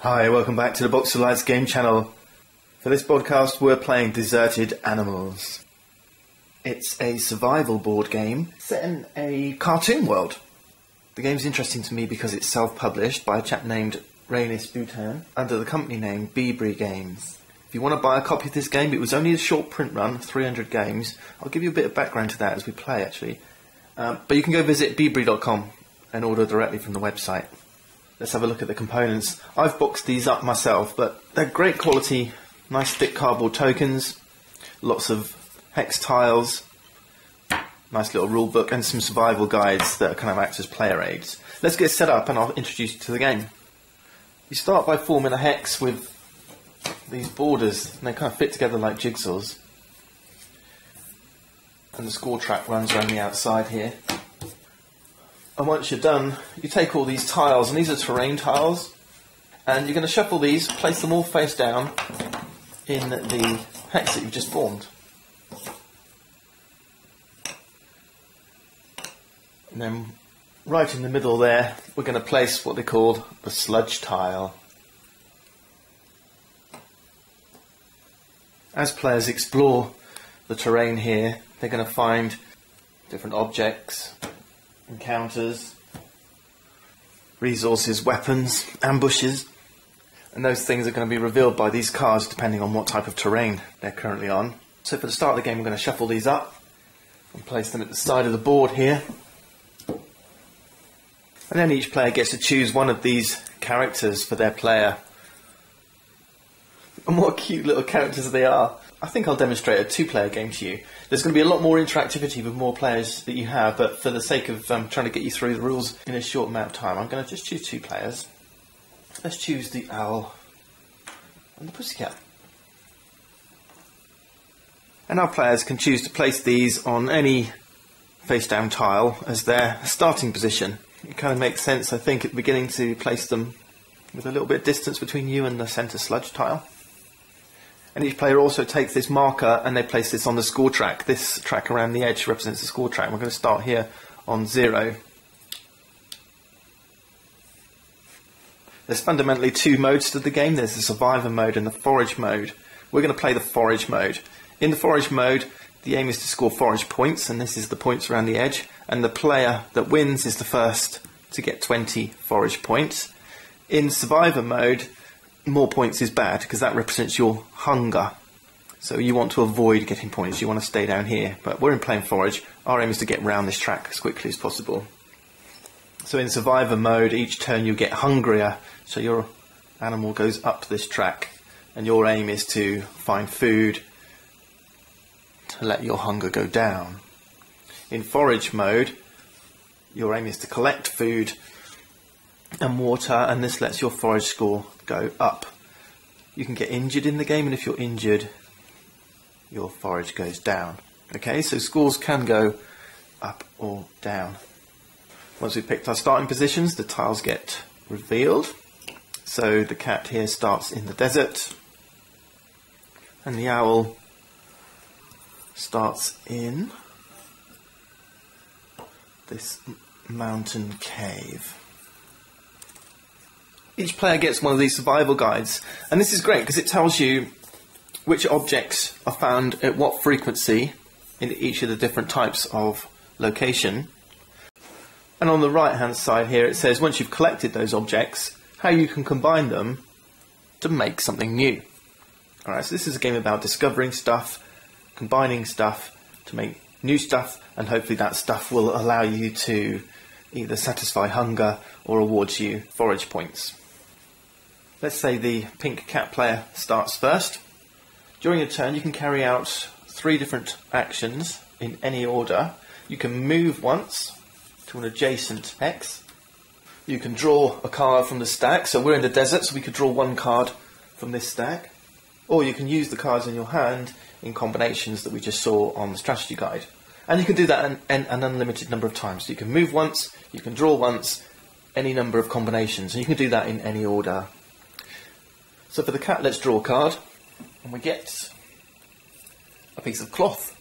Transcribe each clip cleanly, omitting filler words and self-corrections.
Hi, welcome back to the Box of Lights game channel. For this podcast we're playing Deserted Animals. It's a survival board game set in a cartoon world. The game's interesting to me because it's self-published by a chap named Rainis Bhutan under the company name Bebri Games. If you want to buy a copy of this game, it was only a short print run, 300 games. I'll give you a bit of background to that as we play actually. But you can go visit bebri.com and order directly from the website. Let's have a look at the components. I've boxed these up myself, but they're great quality, nice thick cardboard tokens, lots of hex tiles, nice little rule book, and some survival guides that kind of act as player aids. Let's get set up and I'll introduce you to the game. You start by forming a hex with these borders, and they kind of fit together like jigsaws. And the score track runs around the outside here. And once you're done, you take all these tiles, and these are terrain tiles, and you're going to shuffle these, place them all face down in the hex that you've just formed. And then right in the middle there, we're going to place what they call the sludge tile. As players explore the terrain here, they're going to find different objects, encounters, resources, weapons, ambushes, and those things are going to be revealed by these cards depending on what type of terrain they're currently on. So for the start of the game we're going to shuffle these up and place them at the side of the board here. And then each player gets to choose one of these characters for their player. And what cute little characters they are. I think I'll demonstrate a two-player game to you. There's going to be a lot more interactivity with more players that you have, but for the sake of trying to get you through the rules in a short amount of time, I'm going to just choose two players. Let's choose the owl and the pussycat. And our players can choose to place these on any face-down tile as their starting position. It kind of makes sense, I think, at the beginning to place them with a little bit of distance between you and the centre sludge tile. And each player also takes this marker and they place this on the score track. This track around the edge represents the score track. We're going to start here on 0. There's fundamentally two modes to the game. There's the survivor mode and the forage mode. We're going to play the forage mode. In the forage mode, the aim is to score forage points, and this is the points around the edge. And the player that wins is the first to get 20 forage points. In survivor mode, more points is bad because that represents your hunger. So you want to avoid getting points, you want to stay down here. But we're in playing forage. Our aim is to get round this track as quickly as possible. So in survivor mode, each turn you get hungrier, so your animal goes up this track, and your aim is to find food to let your hunger go down. In forage mode, your aim is to collect food and water, and this lets your forage score go up. You can get injured in the game, and if you're injured, your forage goes down. Okay, so scores can go up or down. Once we've picked our starting positions, the tiles get revealed. So the cat here starts in the desert, and the owl starts in this mountain cave. Each player gets one of these survival guides, and this is great because it tells you which objects are found at what frequency in each of the different types of location. And on the right hand side here it says once you've collected those objects, how you can combine them to make something new. Alright, so this is a game about discovering stuff, combining stuff to make new stuff, and hopefully that stuff will allow you to either satisfy hunger or awards you forage points. Let's say the pink cat player starts first. During a turn you can carry out 3 different actions in any order. You can move once to an adjacent hex. You can draw a card from the stack, so we're in the desert so we could draw 1 card from this stack. Or you can use the cards in your hand in combinations that we just saw on the strategy guide. And you can do that an unlimited number of times. So you can move once, you can draw once, any number of combinations, and you can do that in any order. So for the cat, let's draw a card, and we get a piece of cloth,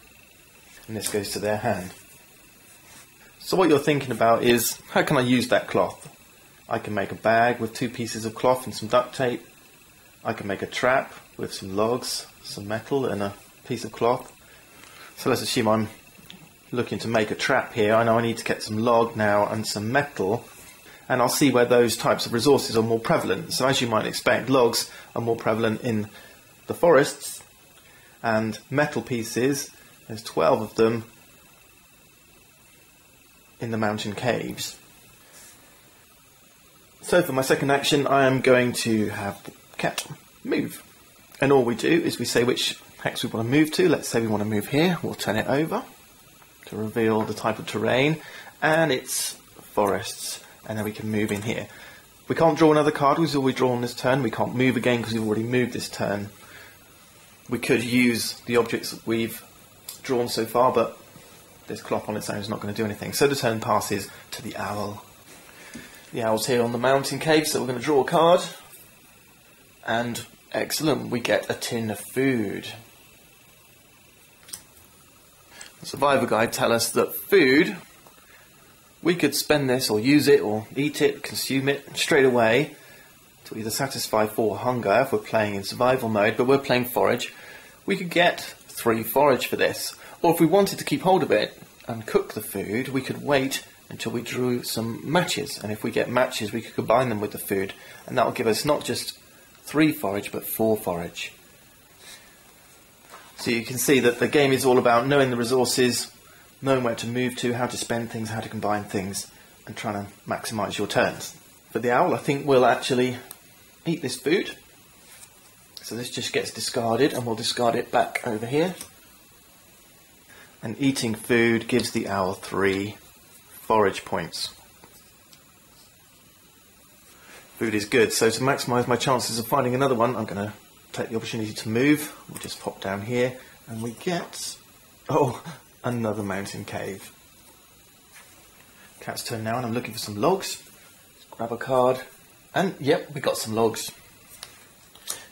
and this goes to their hand. So what you're thinking about is, how can I use that cloth? I can make a bag with 2 pieces of cloth and some duct tape. I can make a trap with some logs, some metal and a piece of cloth. So let's assume I'm looking to make a trap here. I know I need to get some log now and some metal, and I'll see where those types of resources are more prevalent. So as you might expect, logs are more prevalent in the forests, and metal pieces, there's 12 of them in the mountain caves. So for my second action, I am going to have the cat move. And all we do is we say which hex we want to move to. Let's say we want to move here. We'll turn it over to reveal the type of terrain, and it's forests, and then we can move in here. We can't draw another card because we've already drawn this turn. We can't move again because we've already moved this turn. We could use the objects that we've drawn so far, but this cloth on its own is not going to do anything. So the turn passes to the owl. The owl's here on the mountain cave, so we're going to draw a card. And excellent, we get a tin of food. The survivor guide tells us that food, we could spend this or use it or eat it, consume it straight away to either satisfy 4 hunger if we're playing in survival mode, but we're playing forage. We could get 3 forage for this. Or if we wanted to keep hold of it and cook the food, we could wait until we drew some matches. And if we get matches, we could combine them with the food. And that will give us not just 3 forage, but 4 forage. So you can see that the game is all about knowing the resources, knowing where to move to, how to spend things, how to combine things, and trying to maximise your turns. For the owl, I think we'll actually eat this food. So this just gets discarded, and we'll discard it back over here. And eating food gives the owl 3 forage points. Food is good, so to maximise my chances of finding another one, I'm going to take the opportunity to move. We'll just pop down here, and we get, oh, another mountain cave. Cat's turn now, and I'm looking for some logs. Let's grab a card, and yep, we got some logs.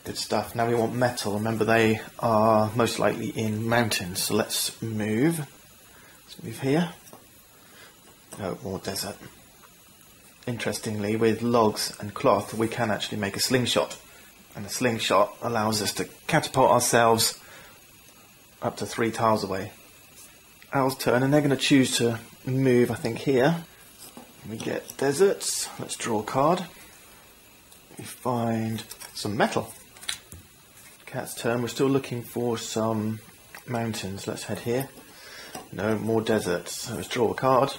Good stuff. Now we want metal. Remember, they are most likely in mountains. So let's move. Let's move here. No, more desert. Interestingly, with logs and cloth, we can actually make a slingshot. And a slingshot allows us to catapult ourselves up to 3 tiles away. Owl's turn, and they're going to choose to move, I think, here. We get deserts. Let's draw a card. We find some metal. Cat's turn. We're still looking for some mountains. Let's head here. No, more deserts. So let's draw a card.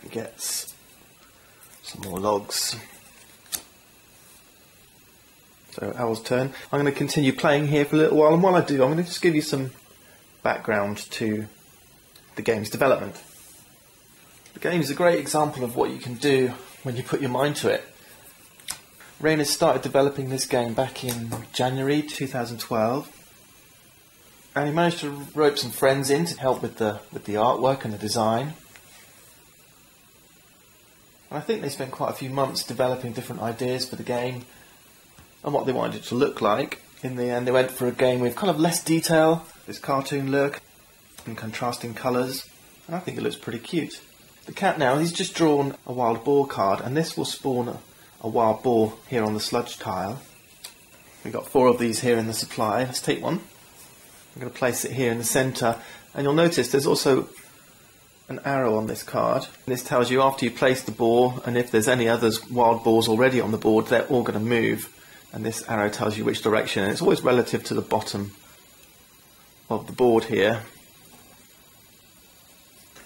We get some more logs. So Owl's turn. I'm going to continue playing here for a little while, and while I do, I'm going to just give you some background to the game's development. The game is a great example of what you can do when you put your mind to it. Rainer started developing this game back in January 2012, and he managed to rope some friends in to help with the artwork and the design. And I think they spent quite a few months developing different ideas for the game and what they wanted it to look like. In the end, they went for a game with kind of less detail, this cartoon look, and contrasting colours, and I think it looks pretty cute. The cat now, he's just drawn a wild boar card, and this will spawn a wild boar here on the sludge tile. We've got 4 of these here in the supply. Let's take one. I'm going to place it here in the centre, and you'll notice there's also an arrow on this card. This tells you after you place the boar, and if there's any others wild boars already on the board, they're all going to move, and this arrow tells you which direction, and it's always relative to the bottom of the board here.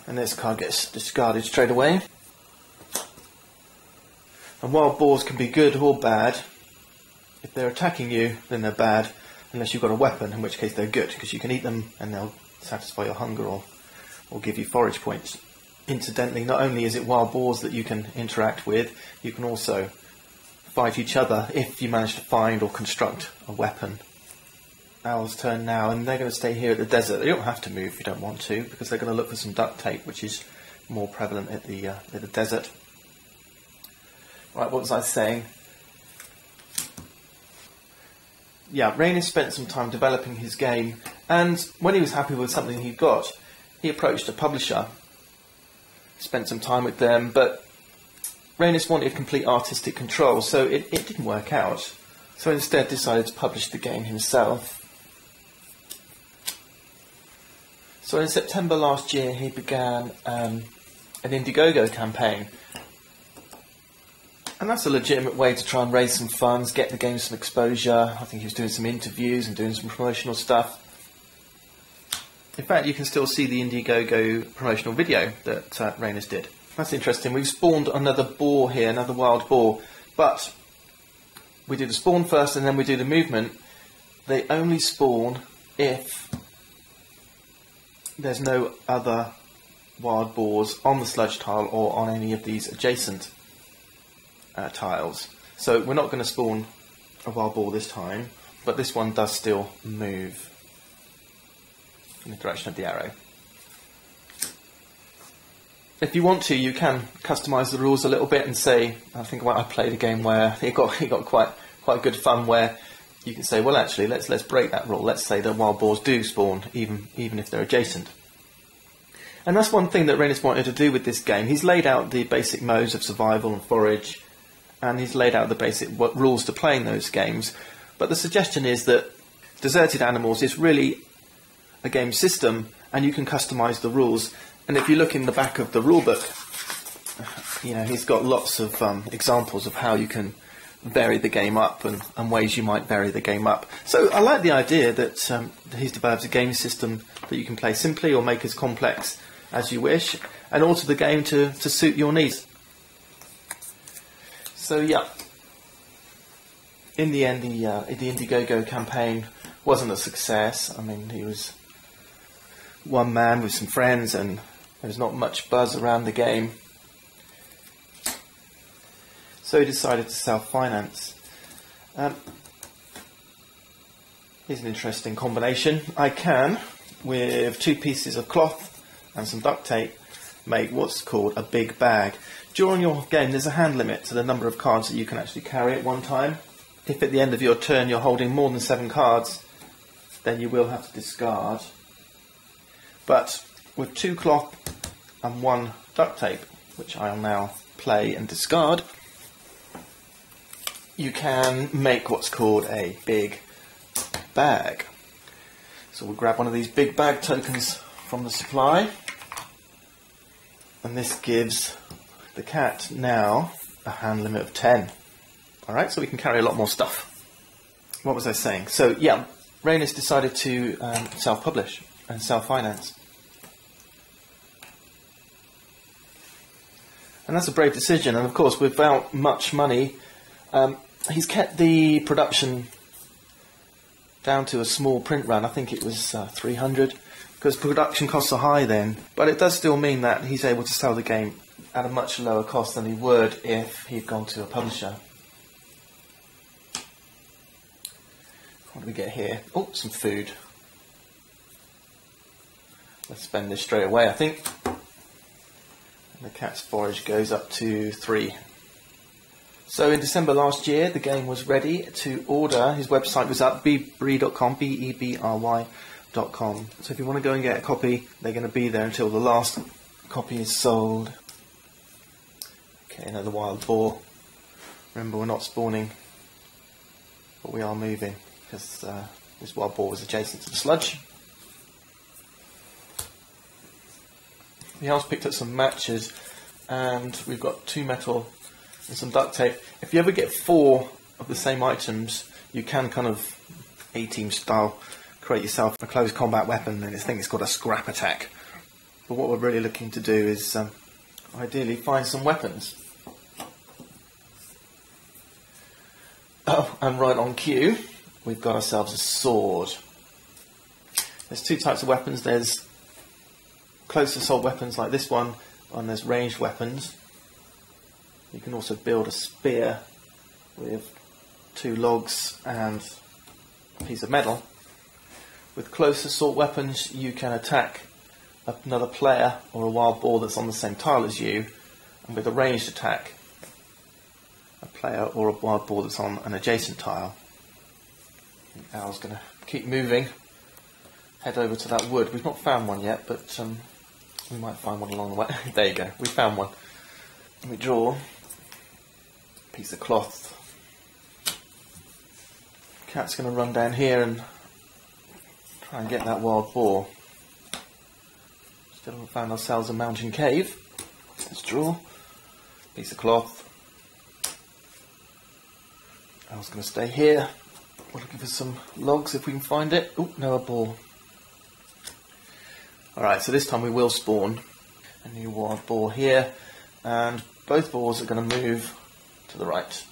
And this card gets discarded straight away. And wild boars can be good or bad. If they're attacking you, then they're bad, unless you've got a weapon, in which case they're good, because you can eat them and they'll satisfy your hunger or give you forage points. Incidentally, not only is it wild boars that you can interact with, you can also fight each other if you manage to find or construct a weapon. Owl's turn now, and they're going to stay here at the desert. They don't have to move if you don't want to, because they're going to look for some duct tape, which is more prevalent at the desert. Right, what was I saying? Yeah, Rainer spent some time developing his game, and when he was happy with something he got, he approached a publisher, spent some time with them, but Rainis wanted complete artistic control, so it didn't work out. So instead decided to publish the game himself. So in September last year he began an Indiegogo campaign. And that's a legitimate way to try and raise some funds, get the game some exposure. I think he was doing some interviews and doing some promotional stuff. In fact, you can still see the Indiegogo promotional video that Rainis did. That's interesting. We've spawned another boar here, another wild boar. But we do the spawn first and then we do the movement. They only spawn if there's no other wild boars on the sludge tile or on any of these adjacent tiles. So we're not going to spawn a wild boar this time, but this one does still move in the direction of the arrow. If you want to, you can customise the rules a little bit and say, I think I played a game where it got quite good fun, where you can say, well, actually, let's break that rule. Let's say that wild boars do spawn even if they're adjacent. And that's one thing that Rainis wanted to do with this game. He's laid out the basic modes of survival and forage, and he's laid out the basic rules to playing those games. But the suggestion is that Deserted Animals is really a game system, and you can customise the rules. And if you look in the back of the rulebook, you know, he's got lots of examples of how you can vary the game up and ways you might vary the game up. So I like the idea that he's developed a game system that you can play simply or make as complex as you wish, and alter the game to suit your needs. So yeah, in the end the Indiegogo campaign wasn't a success. I mean, he was one man with some friends and there was not much buzz around the game. So he decided to self-finance. Here's an interesting combination. I can, with 2 pieces of cloth and some duct tape, make what's called a big bag. During your game there's a hand limit to the number of cards that you can actually carry at one time. If at the end of your turn you're holding more than 7 cards, then you will have to discard. But with 2 cloth and 1 duct tape, which I'll now play and discard, you can make what's called a big bag. So we'll grab one of these big bag tokens from the supply, and this gives the cat now a hand limit of 10. Alright, so we can carry a lot more stuff. What was I saying? So yeah, Rainis decided to self-publish and self-finance. And that's a brave decision, and of course without much money, he's kept the production down to a small print run. I think it was 300, because production costs are high then, but it does still mean that he's able to sell the game at a much lower cost than he would if he'd gone to a publisher. What do we get here? Oh, some food. Let's spend this straight away, I think. And the cat's forage goes up to 3. So in December last year, the game was ready to order. His website was up, bebry.com, bebry.com. So if you want to go and get a copy, they're going to be there until the last copy is sold. Okay, another wild boar. Remember, we're not spawning, but we are moving, because this wild boar was adjacent to the sludge. The house picked up some matches, and we've got 2 metal and some duct tape. If you ever get 4 of the same items, you can kind of A-team style create yourself a close combat weapon, and this thing is called a scrap attack. But what we're really looking to do is ideally find some weapons. Oh, and right on cue, we've got ourselves a sword. There's 2 types of weapons. There's close assault weapons like this one, and there's ranged weapons. You can also build a spear with 2 logs and a piece of metal. With close assault weapons, you can attack another player or a wild boar that's on the same tile as you, and with a ranged attack, a player or a wild boar that's on an adjacent tile. Al's going to keep moving, head over to that wood. We've not found one yet, but we might find one along the way. There you go, we found one. We draw. piece of cloth. Cat's going to run down here and try and get that wild boar. Still haven't found ourselves a mountain cave. Let's draw. Piece of cloth. I was going to stay here. We're looking for some logs if we can find it. Oh, no, a boar. Alright, so this time we will spawn a new wild boar here, and both boars are going to move to the right.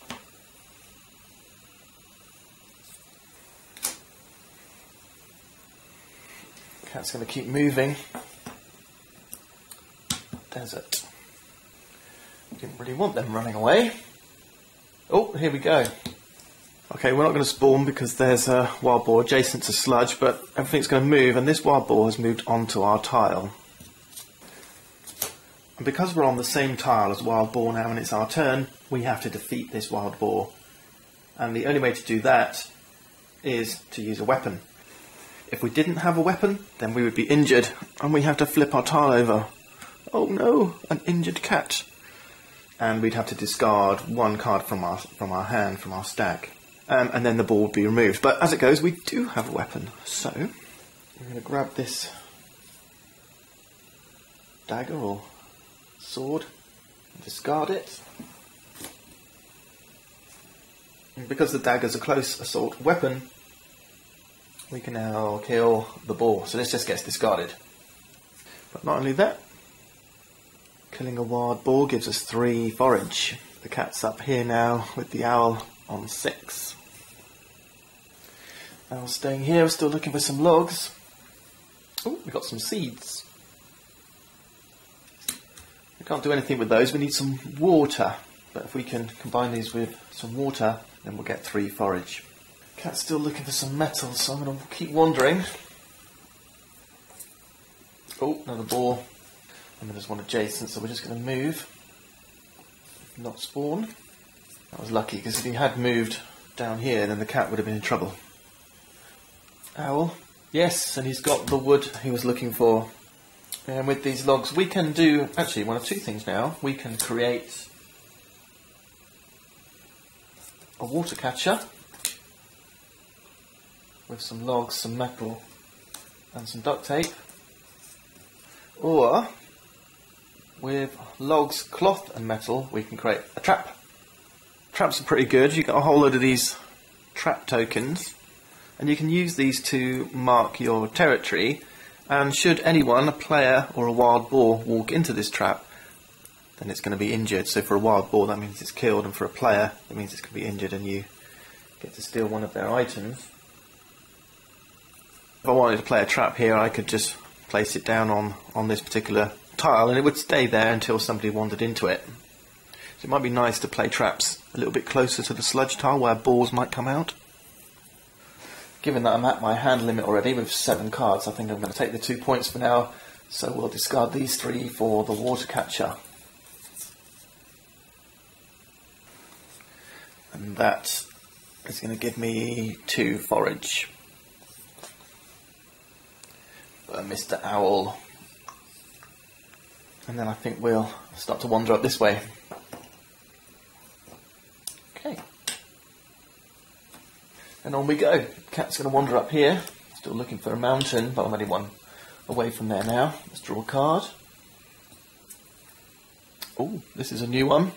Cat's going to keep moving. Desert. Didn't really want them running away. Oh, here we go. Okay, we're not going to spawn because there's a wild boar adjacent to sludge, but everything's going to move, and this wild boar has moved onto our tile. And because we're on the same tile as wild boar now and it's our turn, we have to defeat this wild boar. And the only way to do that is to use a weapon. If we didn't have a weapon, then we would be injured, and we have to flip our tile over. Oh no, an injured cat. And we'd have to discard one card from our hand, from our stack. And then the ball would be removed. But as it goes, we do have a weapon. So, we're going to grab this dagger or sword and discard it. And because the dagger's a close assault weapon, we can now kill the boar. So this just gets discarded. But not only that, killing a wild boar gives us 3 forage. The cat's up here now with the owl on 6. Owl's staying here, we're still looking for some logs. Oh, we've got some seeds. We can't do anything with those, we need some water. But if we can combine these with some water, then we'll get 3 forage. Cat's still looking for some metal, so I'm going to keep wandering. Oh, another boar. And there's one adjacent, so we're just going to move. Not spawn. That was lucky, because if he had moved down here, then the cat would have been in trouble. Owl. Yes, and he's got the wood he was looking for. And with these logs, we can do, actually, one of 2 things now. We can create a water catcher with some logs, some metal, and some duct tape. Or, with logs, cloth, and metal, we can create a trap. Traps are pretty good. You've got a whole load of these trap tokens, and you can use these to mark your territory, and should anyone, a player or a wild boar, walk into this trap, then it's going to be injured. So for a wild boar that means it's killed, and for a player it means it's going to be injured and you get to steal one of their items. If I wanted to play a trap here, I could just place it down on this particular tile and it would stay there until somebody wandered into it. So it might be nice to play traps a little bit closer to the sludge tile where boars might come out. Given that I'm at my hand limit already with 7 cards, I think I'm going to take the 2 points for now, so we'll discard these 3 for the water catcher. And that is going to give me 2 forage. Mr. Owl. And then I think we'll start to wander up this way. Okay. And on we go. Cat's going to wander up here. Still looking for a mountain, but I'm only one away from there now. Let's draw a card. Oh, this is a new one.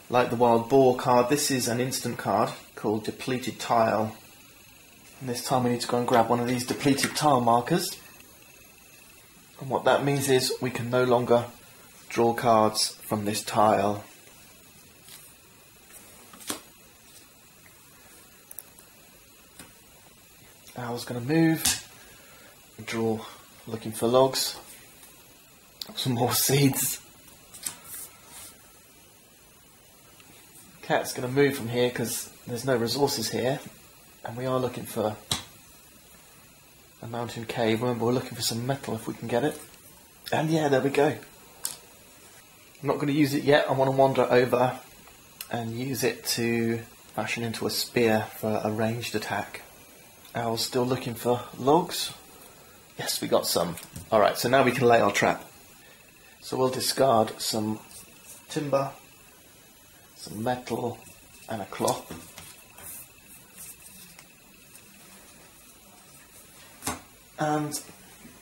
Like the wild boar card, this is an instant card called Depleted Tile. And this time we need to go and grab one of these depleted tile markers. And what that means is we can no longer draw cards from this tile. Owl's going to move. Draw, looking for logs. Some more seeds. Cat's going to move from here because there's no resources here. And we are looking for a mountain cave. Remember, we're looking for some metal if we can get it. And yeah, there we go. I'm not going to use it yet. I want to wander over and use it to fashion into a spear for a ranged attack. Owl's still looking for logs. Yes, we got some. Alright, so now we can lay our trap. So we'll discard some timber, some metal and a cloth. And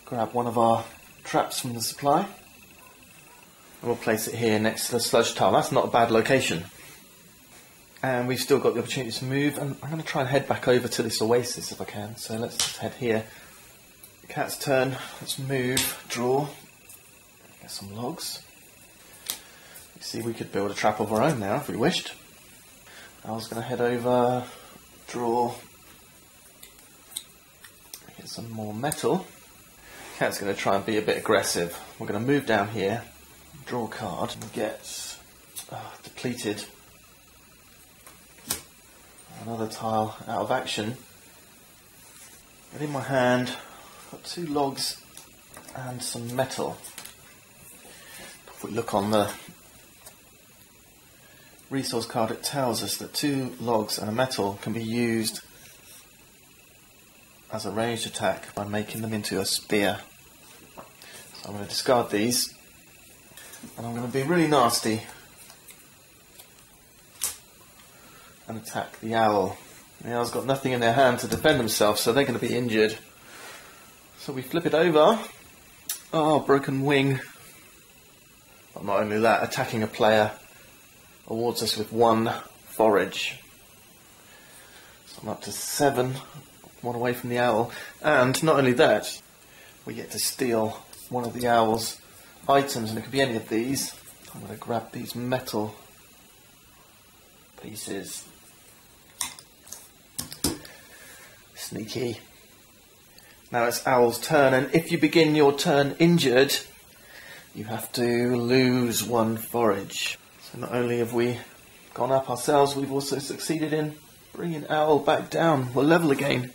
grab one of our traps from the supply. And we'll place it here next to the sludge tile. That's not a bad location. And we've still got the opportunity to move, and I'm going to try and head back over to this oasis if I can. So let's just head here. Cat's turn. Let's move, draw, get some logs. You see, we could build a trap of our own now if we wished. I was going to head over, draw, get some more metal. Cat's going to try and be a bit aggressive. We're going to move down here, draw a card, and get depleted. Another tile out of action. But in my hand, got 2 logs and some metal. If we look on the resource card, it tells us that 2 logs and a metal can be used as a ranged attack by making them into a spear. So I'm going to discard these, and I'm going to be really nasty and attack the owl. The owl's got nothing in their hand to defend themselves, so they're going to be injured. So we flip it over. Oh, broken wing. But not only that, attacking a player awards us with 1 forage. So I'm up to 7, 1 away from the owl. And not only that, we get to steal one of the owl's items, and it could be any of these. I'm going to grab these metal pieces. Sneaky. Now it's Owl's turn, and if you begin your turn injured, you have to lose 1 forage. So not only have we gone up ourselves, we've also succeeded in bringing Owl back down. We're level again.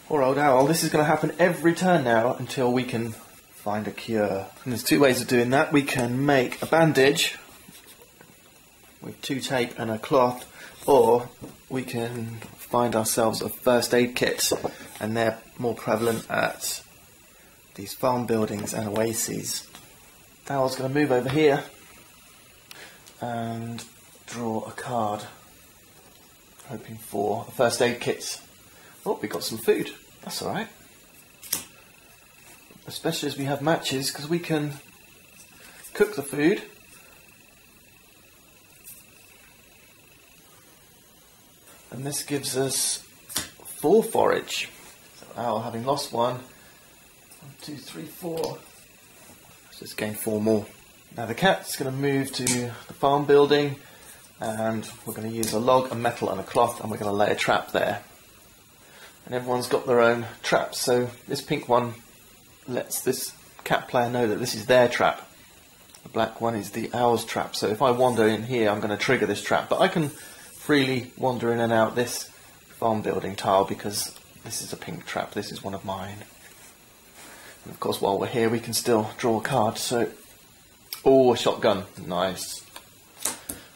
Poor old Owl. This is going to happen every turn now until we can find a cure. And there's 2 ways of doing that. We can make a bandage with 2 tape and a cloth, or we can find ourselves a first aid kit, and they're more prevalent at these farm buildings and oases. Owl's going to move over here and draw a card, hoping for a first aid kit. Oh, we got some food. That's alright. Especially as we have matches, because we can cook the food. And this gives us 4 forage. So Owl, having lost 1, 1, 2, 3, 4. Let's just gain 4 more. Now the cat's going to move to the farm building, and we're going to use a log, a metal and a cloth, and we're going to lay a trap there. And everyone's got their own traps, so this pink one lets this cat player know that this is their trap. The black one is the owl's trap, so if I wander in here, I'm going to trigger this trap. But I can freely wander in and out this farm building tile because this is a pink trap. This is one of mine. And of course, while we're here, we can still draw a card. So, oh, a shotgun, nice.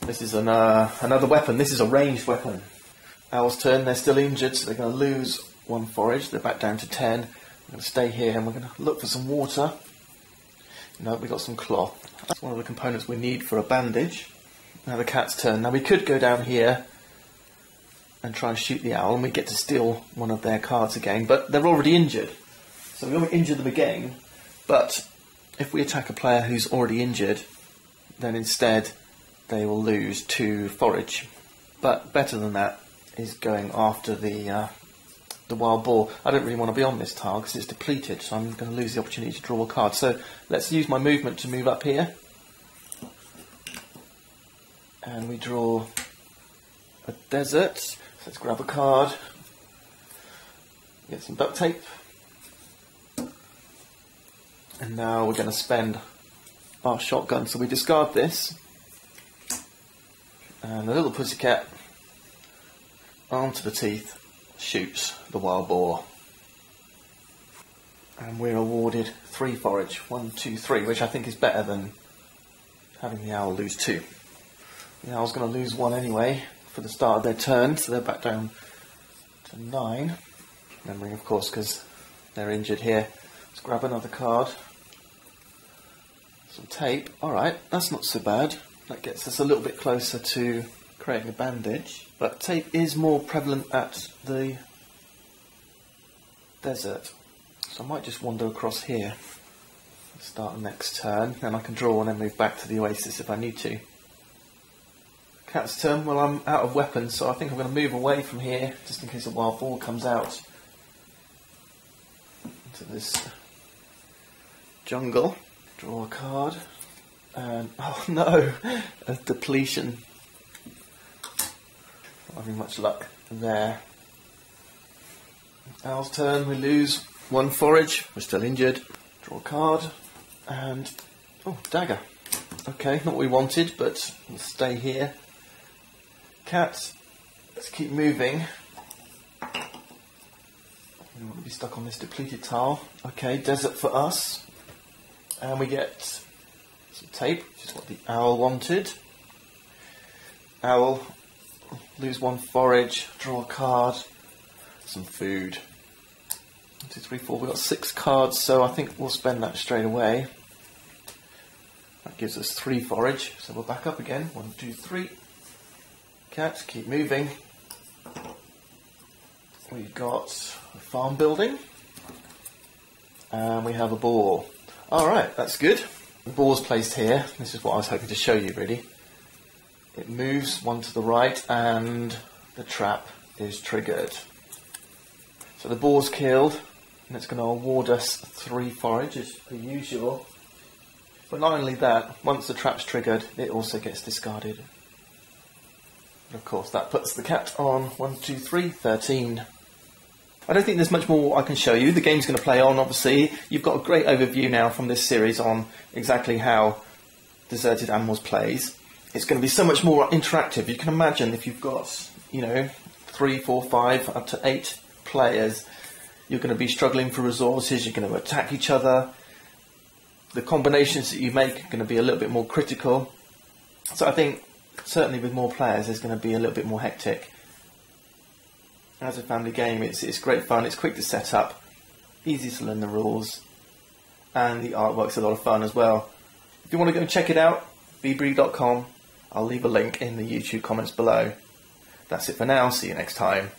This is another weapon. This is a ranged weapon. Owl's turn. They're still injured, so they're going to lose 1 forage. They're back down to 10. We're going to stay here, and we're going to look for some water. No, we got some cloth. That's one of the components we need for a bandage. Now the cat's turn. Now we could go down here and try and shoot the owl, and we get to steal one of their cards again, but they're already injured. So we won't injure them again, but if we attack a player who's already injured, then instead they will lose 2 forage. But better than that is going after the wild boar. I don't really want to be on this tile because it's depleted, so I'm going to lose the opportunity to draw a card. So let's use my movement to move up here. And we draw a desert. So let's grab a card, get some duct tape, and now we're going to spend our shotgun. So we discard this, and the little pussycat, arm to the teeth, shoots the wild boar. And we're awarded 3 forage, 1, 2, 3, which I think is better than having the owl lose 2. The owl's going to lose 1 anyway for the start of their turn, so they're back down to 9. Remembering, of course, because they're injured here. Let's grab another card. Some tape. Alright, that's not so bad. That gets us a little bit closer to creating a bandage. But tape is more prevalent at the desert. So I might just wander across here. Start the next turn, then I can draw and then move back to the oasis if I need to. Cat's turn. Well, I'm out of weapons, so I think I'm going to move away from here, just in case a wild boar comes out into this jungle. Draw a card, and oh no, a depletion. Not having much luck there. Owl's turn, we lose one forage, we're still injured. Draw a card, and oh, dagger. Okay, not what we wanted, but we'll stay here. Cat, let's keep moving. We don't want to be stuck on this depleted tile. Okay, desert for us. And we get some tape, which is what the owl wanted. Owl, lose one forage, draw a card, some food. 1, 2, 3, 4, we've got 6 cards, so I think we'll spend that straight away. That gives us 3 forage, so we're back up again. 1, 2, 3. Cat, keep moving. We've got a farm building. And we have a boar. Alright, that's good. The boar's placed here. This is what I was hoping to show you, really. It moves one to the right, and the trap is triggered. So the boar's killed, and it's going to award us 3 forage as per usual. But not only that, once the trap's triggered, it also gets discarded. And of course, that puts the cat on 1, 2, 3, 13. I don't think there's much more I can show you. The game's going to play on, obviously. You've got a great overview now from this series on exactly how Deserted Animals plays. It's going to be so much more interactive. You can imagine if you've got, 3, 4, 5, up to 8 players, you're going to be struggling for resources, you're going to attack each other. The combinations that you make are going to be a little bit more critical. So I think, certainly with more players, it's going to be a little bit more hectic. As a family game, it's great fun, it's quick to set up, easy to learn the rules, and the artwork's a lot of fun as well. If you want to go and check it out, bbreed.com. I'll leave a link in the YouTube comments below. That's it for now, see you next time.